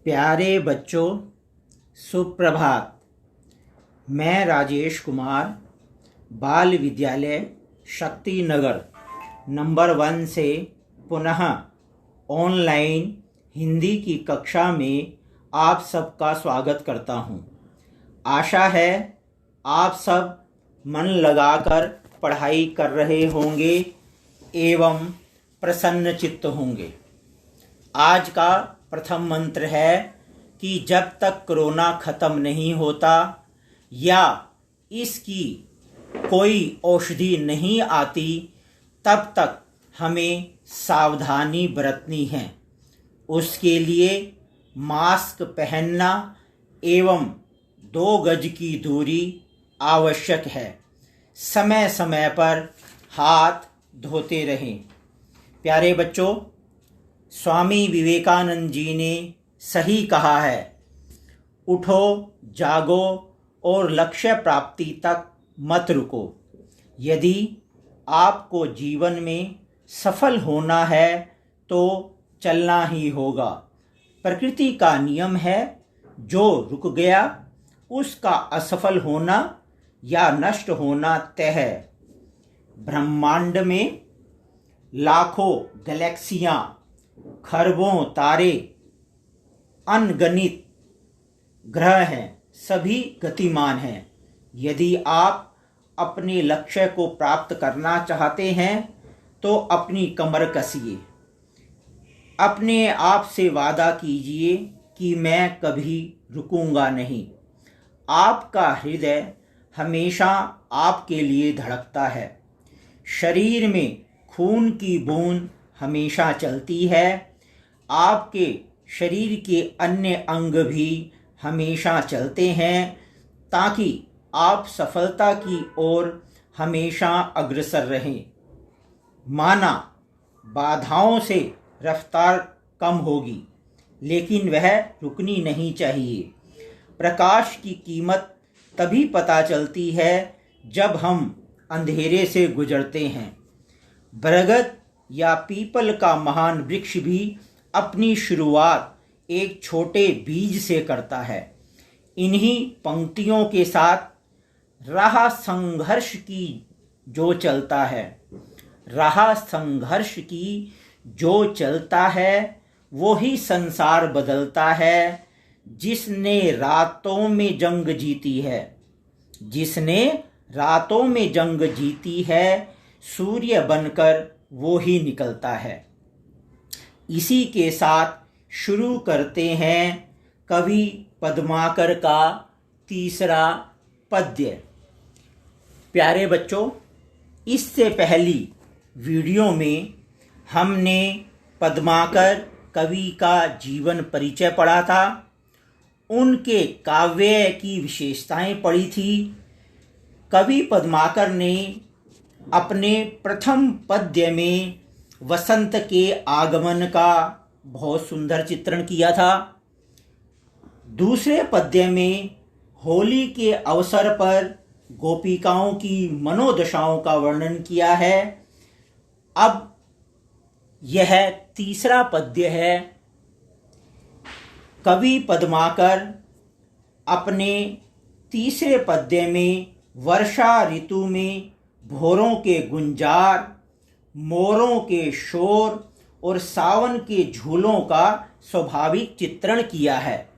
प्यारे बच्चों, सुप्रभात। मैं राजेश कुमार बाल विद्यालय शक्ति नगर नंबर 1 से पुनः ऑनलाइन हिंदी की कक्षा में आप सबका स्वागत करता हूं। आशा है आप सब मन लगाकर पढ़ाई कर रहे होंगे एवं प्रसन्न चित्त होंगे। आज का प्रथम मंत्र है कि जब तक कोरोना खत्म नहीं होता या इसकी कोई औषधि नहीं आती तब तक हमें सावधानी बरतनी है। उसके लिए मास्क पहनना एवं 2 गज की दूरी आवश्यक है। समय समय पर हाथ धोते रहें। प्यारे बच्चों, स्वामी विवेकानंद जी ने सही कहा है, उठो, जागो और लक्ष्य प्राप्ति तक मत रुको। यदि आपको जीवन में सफल होना है तो चलना ही होगा। प्रकृति का नियम है, जो रुक गया उसका असफल होना या नष्ट होना तय है। ब्रह्मांड में लाखों गैलेक्सियां, खरबों तारे, अनगिनत ग्रह हैं, सभी गतिमान हैं। यदि आप अपने लक्ष्य को प्राप्त करना चाहते हैं तो अपनी कमर कसिए। अपने आप से वादा कीजिए कि मैं कभी रुकूंगा नहीं। आपका हृदय हमेशा आपके लिए धड़कता है। शरीर में खून की बूंद हमेशा चलती है। आपके शरीर के अन्य अंग भी हमेशा चलते हैं ताकि आप सफलता की ओर हमेशा अग्रसर रहें। माना बाधाओं से रफ्तार कम होगी, लेकिन वह रुकनी नहीं चाहिए। प्रकाश की कीमत तभी पता चलती है जब हम अंधेरे से गुजरते हैं। बरगद या पीपल का महान वृक्ष भी अपनी शुरुआत एक छोटे बीज से करता है। इन्हीं पंक्तियों के साथ राह संघर्ष की जो चलता है, राह संघर्ष की जो चलता है वो ही संसार बदलता है। जिसने रातों में जंग जीती है, जिसने रातों में जंग जीती है, सूर्य बनकर वो ही निकलता है। इसी के साथ शुरू करते हैं कवि पद्माकर का तीसरा पद्य। प्यारे बच्चों, इससे पहली वीडियो में हमने पद्माकर कवि का जीवन परिचय पढ़ा था, उनके काव्य की विशेषताएं पढ़ी थी। कवि पद्माकर ने अपने प्रथम पद्य में वसंत के आगमन का बहुत सुंदर चित्रण किया था। दूसरे पद्य में होली के अवसर पर गोपिकाओं की मनोदशाओं का वर्णन किया है। अब यह तीसरा पद्य है। कवि पद्माकर अपने तीसरे पद्य में वर्षा ऋतु में भौरों के गुंजार, मोरों के शोर और सावन के झूलों का स्वाभाविक चित्रण किया है।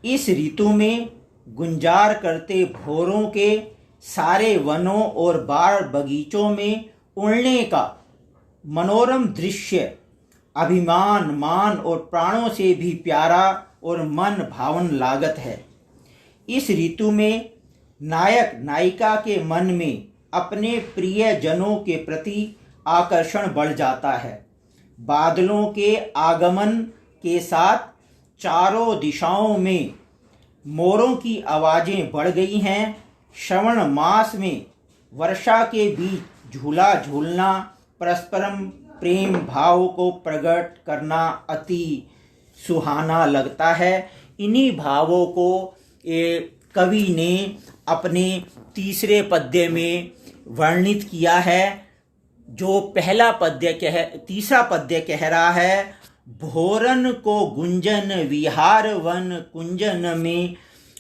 इस ऋतु में गुंजार करते भौरों के सारे वनों और बाग बगीचों में उड़ने का मनोरम दृश्य अभिमान, मान और प्राणों से भी प्यारा और मन भावन लागत है। इस ऋतु में नायक नायिका के मन में अपने प्रिय जनों के प्रति आकर्षण बढ़ जाता है। बादलों के आगमन के साथ चारों दिशाओं में मोरों की आवाजें बढ़ गई हैं। श्रावण मास में वर्षा के बीच झूला झूलना परस्परम प्रेम भाव को प्रकट करना अति सुहाना लगता है। इन्हीं भावों को कवि ने अपने तीसरे पद्य में वर्णित किया है। जो पहला पद्य तीसरा पद्य कह रहा है भोरन को गुंजन विहार वन कुंजन में,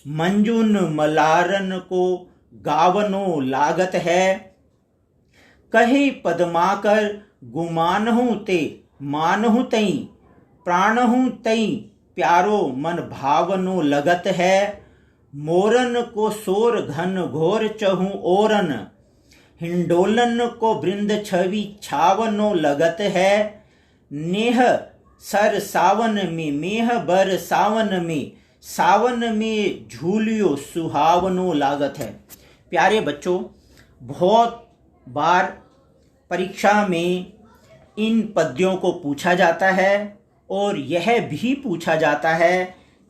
मंजुन मलारन को गावनो लागत है। कहे पदमाकर गुमानहु ते मानहु तई, प्राणहु तई प्यारो मन भावनो लगत है। मोरन को सोर घन घोर चहु ओरन, हिंडोलन को वृंद छवि छावनो लगत है। नेह सर सावन में मेह बर सावन में, सावन में झूलियो सुहावनो लागत है। प्यारे बच्चों, बहुत बार परीक्षा में इन पद्यों को पूछा जाता है और यह भी पूछा जाता है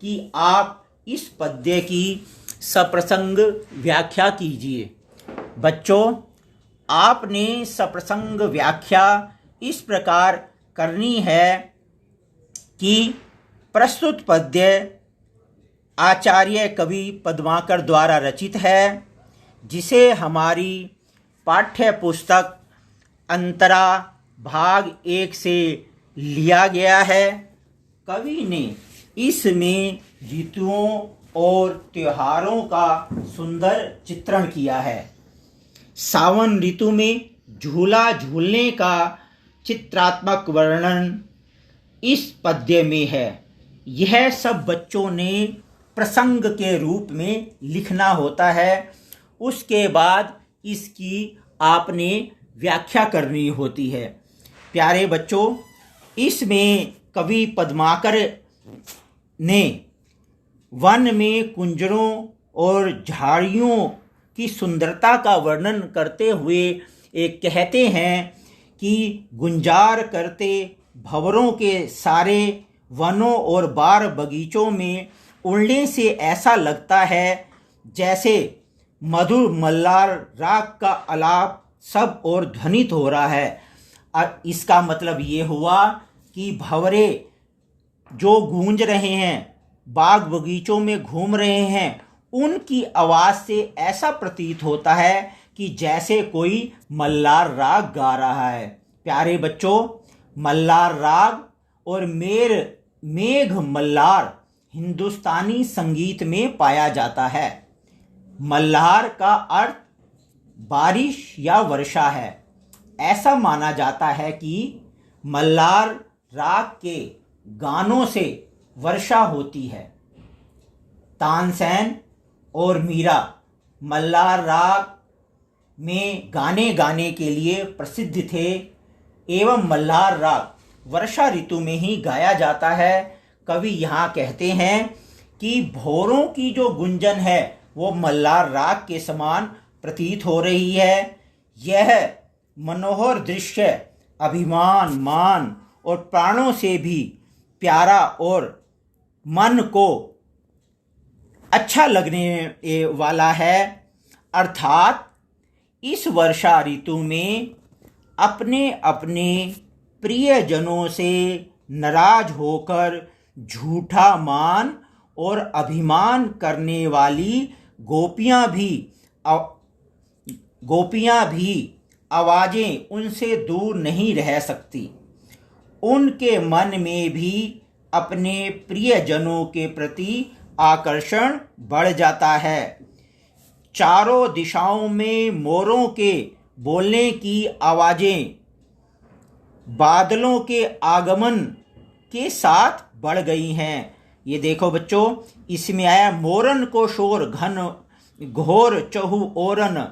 कि आप इस पद्य की सप्रसंग व्याख्या कीजिए। बच्चों, आपने सप्रसंग व्याख्या इस प्रकार करनी है कि प्रस्तुत पद्य आचार्य कवि पद्माकर द्वारा रचित है, जिसे हमारी पाठ्य पुस्तक अंतरा भाग 1 से लिया गया है। कवि ने इसमें ऋतुओं और त्योहारों का सुंदर चित्रण किया है। सावन ऋतु में झूला झूलने का चित्रात्मक वर्णन इस पद्य में है। यह सब बच्चों ने प्रसंग के रूप में लिखना होता है। उसके बाद इसकी आपने व्याख्या करनी होती है। प्यारे बच्चों, इसमें कवि पद्माकर ने वन में कुंजरों और झाड़ियों की सुंदरता का वर्णन करते हुए एक कहते हैं कि गुंजार करते भंवरों के सारे वनों और बार बगीचों में उड़ने से ऐसा लगता है जैसे मधुर मल्लार राग का आलाप सब और ध्वनित हो रहा है। और इसका मतलब ये हुआ कि भंवरे जो गूंज रहे हैं, बाग बगीचों में घूम रहे हैं, उनकी आवाज़ से ऐसा प्रतीत होता है कि जैसे कोई मल्लार राग गा रहा है। प्यारे बच्चों, मल्लार राग और मेघ मल्लार हिंदुस्तानी संगीत में पाया जाता है। मल्हार का अर्थ बारिश या वर्षा है। ऐसा माना जाता है कि मल्हार राग के गानों से वर्षा होती है। तानसेन और मीरा मल्हार राग में गाने गाने के लिए प्रसिद्ध थे एवं मल्हार राग वर्षा ऋतु में ही गाया जाता है। कवि यहाँ कहते हैं कि भौरों की जो गुंजन है वो मल्हार राग के समान प्रतीत हो रही है। यह मनोहर दृश्य अभिमान, मान और प्राणों से भी प्यारा और मन को अच्छा लगने वाला है। अर्थात इस वर्षा ऋतु में अपने अपने प्रियजनों से नाराज होकर झूठा मान और अभिमान करने वाली गोपियां भी आवाज़ें उनसे दूर नहीं रह सकती। उनके मन में भी अपने प्रियजनों के प्रति आकर्षण बढ़ जाता है। चारों दिशाओं में मोरों के बोलने की आवाज़ें बादलों के आगमन के साथ बढ़ गई हैं। ये देखो बच्चों, इसमें आया मोरन को शोर घन घोर चहु ओरन।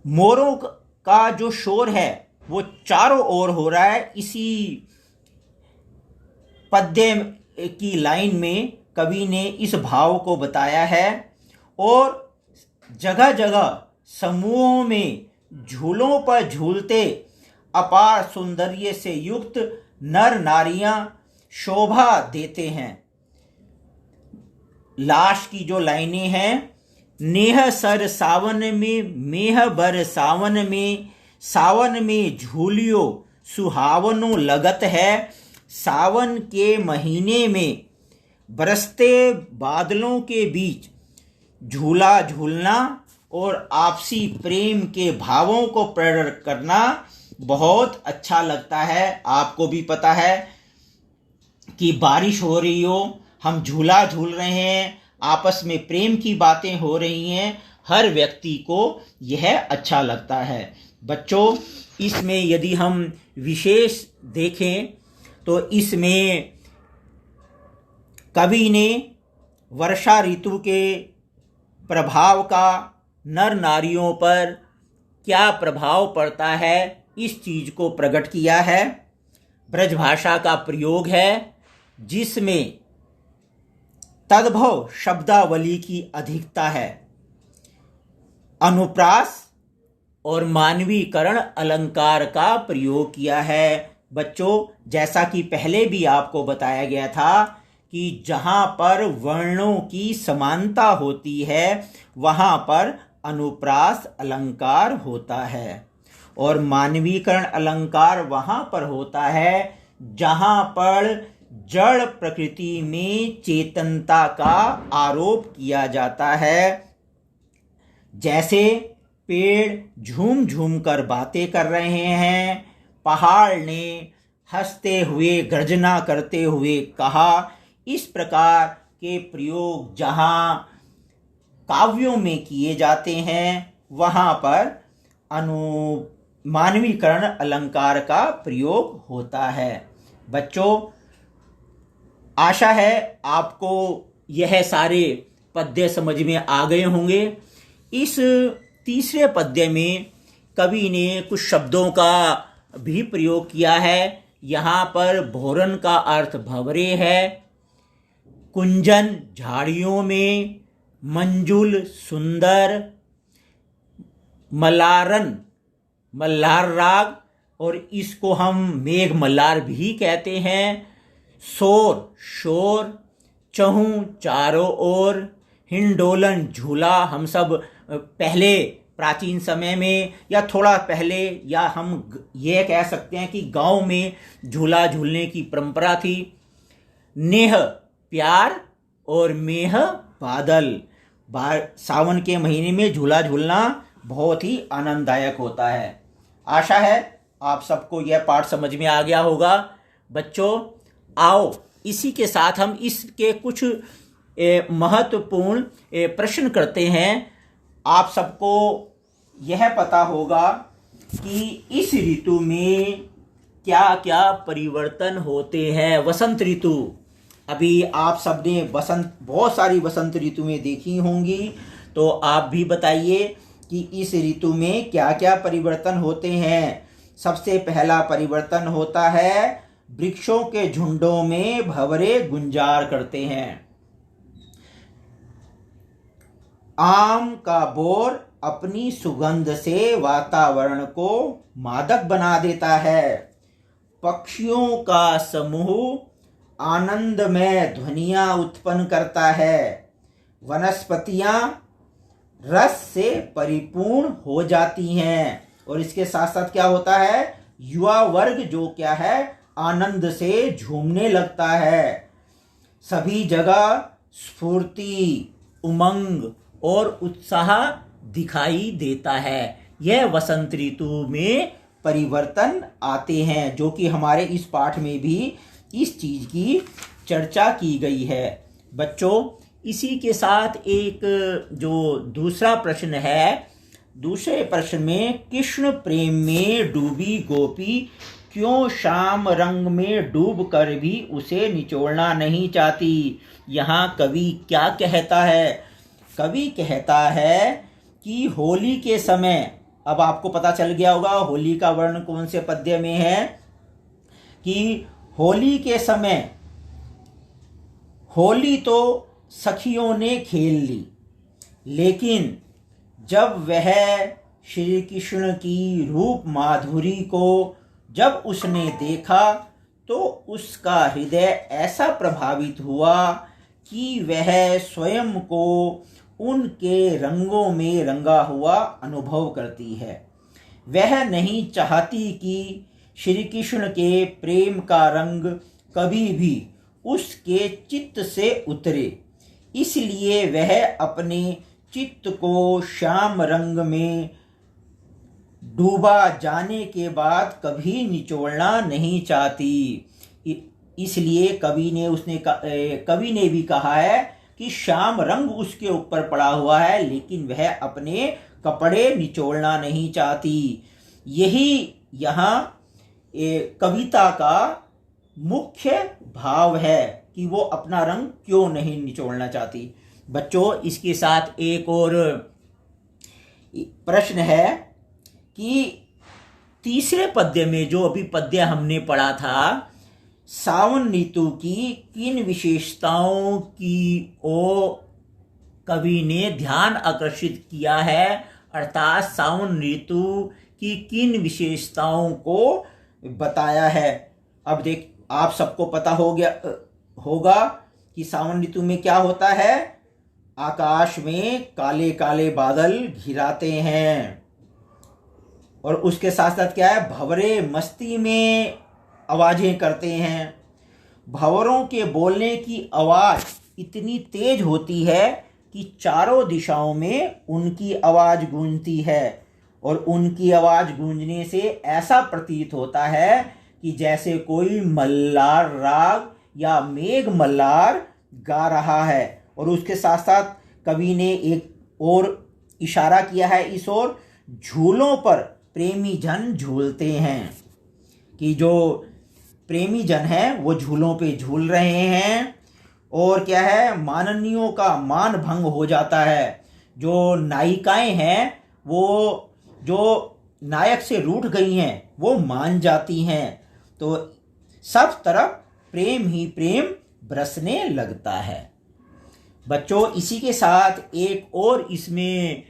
मोरों का जो शोर है वो चारों ओर हो रहा है। इसी पद्य की लाइन में कवि ने इस भाव को बताया है। और जगह जगह समूहों में झूलों पर झूलते अपार सौंदर्य से युक्त नर नारियां शोभा देते हैं। लाश की जो लाइनें हैं, नेह सर सावन में मेह बर सावन में, सावन में झूलियो सुहावनो लगत है। सावन के महीने में बरसते बादलों के बीच झूला झूलना और आपसी प्रेम के भावों को प्रकट करना बहुत अच्छा लगता है। आपको भी पता है कि बारिश हो रही हो, हम झूला झूल रहे हैं, आपस में प्रेम की बातें हो रही हैं, हर व्यक्ति को यह अच्छा लगता है। बच्चों, इसमें यदि हम विशेष देखें तो इसमें कवि ने वर्षा ऋतु के प्रभाव का नर नारियों पर क्या प्रभाव पड़ता है, इस चीज को प्रकट किया है। ब्रजभाषा का प्रयोग है जिसमें तद्भव शब्दावली की अधिकता है। अनुप्रास और मानवीकरण अलंकार का प्रयोग किया है। बच्चों, जैसा कि पहले भी आपको बताया गया था कि जहाँ पर वर्णों की समानता होती है वहाँ पर अनुप्रास अलंकार होता है, और मानवीकरण अलंकार वहाँ पर होता है जहाँ पर जड़ प्रकृति में चेतनता का आरोप किया जाता है। जैसे पेड़ झूम झूम कर बातें कर रहे हैं, पहाड़ ने हंसते हुए गर्जना करते हुए कहा, इस प्रकार के प्रयोग जहाँ काव्यों में किए जाते हैं वहाँ पर मानवीकरण अलंकार का प्रयोग होता है। बच्चों, आशा है आपको यह सारे पद्य समझ में आ गए होंगे। इस तीसरे पद्य में कवि ने कुछ शब्दों का भी प्रयोग किया है। यहाँ पर भोरन का अर्थ भंवरे है, कुंजन झाड़ियों में, मंजुल सुंदर, मलारन मल्हार राग, और इसको हम मेघ मल्हार भी कहते हैं, शोर शोर, चहूँ चारों ओर, हिंडोलन झूला। हम सब पहले प्राचीन समय में या थोड़ा पहले, या हम ये कह सकते हैं कि गांव में झूला झूलने की परंपरा थी। नेह प्यार और मेह बादल, सावन के महीने में झूला झूलना बहुत ही आनंददायक होता है। आशा है आप सबको यह पाठ समझ में आ गया होगा। बच्चों, आओ इसी के साथ हम इसके कुछ महत्वपूर्ण प्रश्न करते हैं। आप सबको यह पता होगा कि इस ऋतु में क्या क्या परिवर्तन होते हैं। वसंत ऋतु, अभी आप सबने बहुत सारी वसंत ऋतुएं देखी होंगी, तो आप भी बताइए कि इस ऋतु में क्या क्या परिवर्तन होते हैं। सबसे पहला परिवर्तन होता है वृक्षों के झुंडों में भंवरे गुंजार करते हैं। आम का बोर अपनी सुगंध से वातावरण को मादक बना देता है। पक्षियों का समूह आनंद में ध्वनियां उत्पन्न करता है। वनस्पतियां रस से परिपूर्ण हो जाती हैं, और इसके साथ साथ क्या होता है, युवा वर्ग जो क्या है, आनंद से झूमने लगता है। सभी जगह स्फूर्ति, उमंग और उत्साह दिखाई देता है। यह वसंत ऋतु में परिवर्तन आते हैं, जो कि हमारे इस पाठ में भी इस चीज की चर्चा की गई है। बच्चों, इसी के साथ एक जो दूसरा प्रश्न है, दूसरे प्रश्न में कृष्ण प्रेम में डूबी गोपी क्यों श्याम रंग में डूब कर भी उसे निचोड़ना नहीं चाहती। यहाँ कवि क्या कहता है? कवि कहता है कि होली के समय, अब आपको पता चल गया होगा होली का वर्ण कौन से पद्य में है, कि होली के समय होली तो सखियों ने खेल ली, लेकिन जब वह श्री कृष्ण की रूप माधुरी को जब उसने देखा तो उसका हृदय ऐसा प्रभावित हुआ कि वह स्वयं को उनके रंगों में रंगा हुआ अनुभव करती है। वह नहीं चाहती कि श्री कृष्ण के प्रेम का रंग कभी भी उसके चित्त से उतरे, इसलिए वह अपने चित्त को श्याम रंग में डूबा जाने के बाद कभी निचोड़ना नहीं चाहती। इसलिए कवि ने भी कहा है कि श्याम रंग उसके ऊपर पड़ा हुआ है, लेकिन वह अपने कपड़े निचोड़ना नहीं चाहती। यही यहाँ कविता का मुख्य भाव है कि वो अपना रंग क्यों नहीं निचोड़ना चाहती। बच्चों, इसके साथ एक और प्रश्न है कि तीसरे पद्य में, जो अभी पद्य हमने पढ़ा था, सावन ऋतु की किन विशेषताओं की ओर कवि ने ध्यान आकर्षित किया है, अर्थात सावन ऋतु की किन विशेषताओं को बताया है। अब देख, आप सबको पता होगा कि सावन ऋतु में क्या होता है। आकाश में काले काले बादल घिराते हैं, और उसके साथ साथ क्या है, भंवरे मस्ती में आवाजें करते हैं। भंवरों के बोलने की आवाज इतनी तेज होती है कि चारों दिशाओं में उनकी आवाज गूंजती है, और उनकी आवाज गूंजने से ऐसा प्रतीत होता है कि जैसे कोई मल्लार राग या मेघ मल्लार गा रहा है। और उसके साथ साथ कवि ने एक और इशारा किया है इस ओर, झूलों पर प्रेमी जन झूलते हैं, कि जो प्रेमी जन हैं वो झूलों पे झूल रहे हैं। और क्या है, माननीयों का मान भंग हो जाता है। जो नायिकाएं हैं वो जो नायक से रूठ गई हैं वो मान जाती हैं। तो सब तरफ प्रेम ही प्रेम बरसने लगता है। बच्चों, इसी के साथ एक और इसमें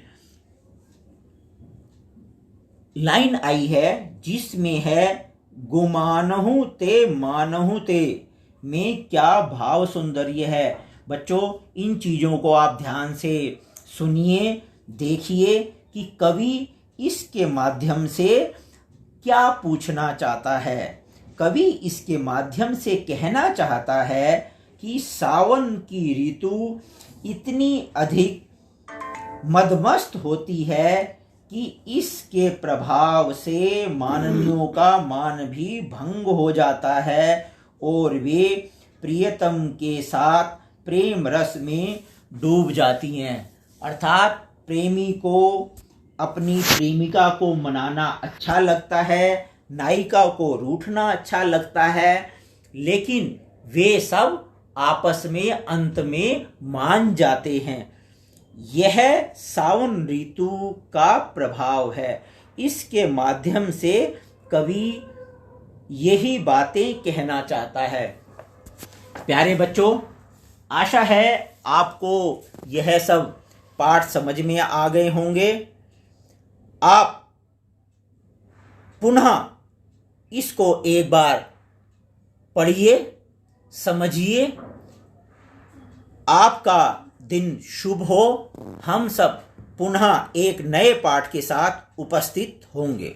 लाइन आई है जिसमें है, गुमानहु ते मानहु ते, में क्या भाव सौंदर्य है। बच्चों, इन चीज़ों को आप ध्यान से सुनिए, देखिए कि कवि इसके माध्यम से क्या पूछना चाहता है। कवि इसके माध्यम से कहना चाहता है कि सावन की ऋतु इतनी अधिक मदमस्त होती है कि इसके प्रभाव से माननियों का मान भी भंग हो जाता है, और वे प्रियतम के साथ प्रेम रस में डूब जाती हैं। अर्थात प्रेमी को अपनी प्रेमिका को मनाना अच्छा लगता है, नायिका को रूठना अच्छा लगता है, लेकिन वे सब आपस में अंत में मान जाते हैं। यह सावन ऋतु का प्रभाव है। इसके माध्यम से कवि यही बातें कहना चाहता है। प्यारे बच्चों, आशा है आपको यह सब पाठ समझ में आ गए होंगे। आप पुनः इसको एक बार पढ़िए, समझिए। आपका दिन शुभ हो। हम सब पुनः एक नए पाठ के साथ उपस्थित होंगे।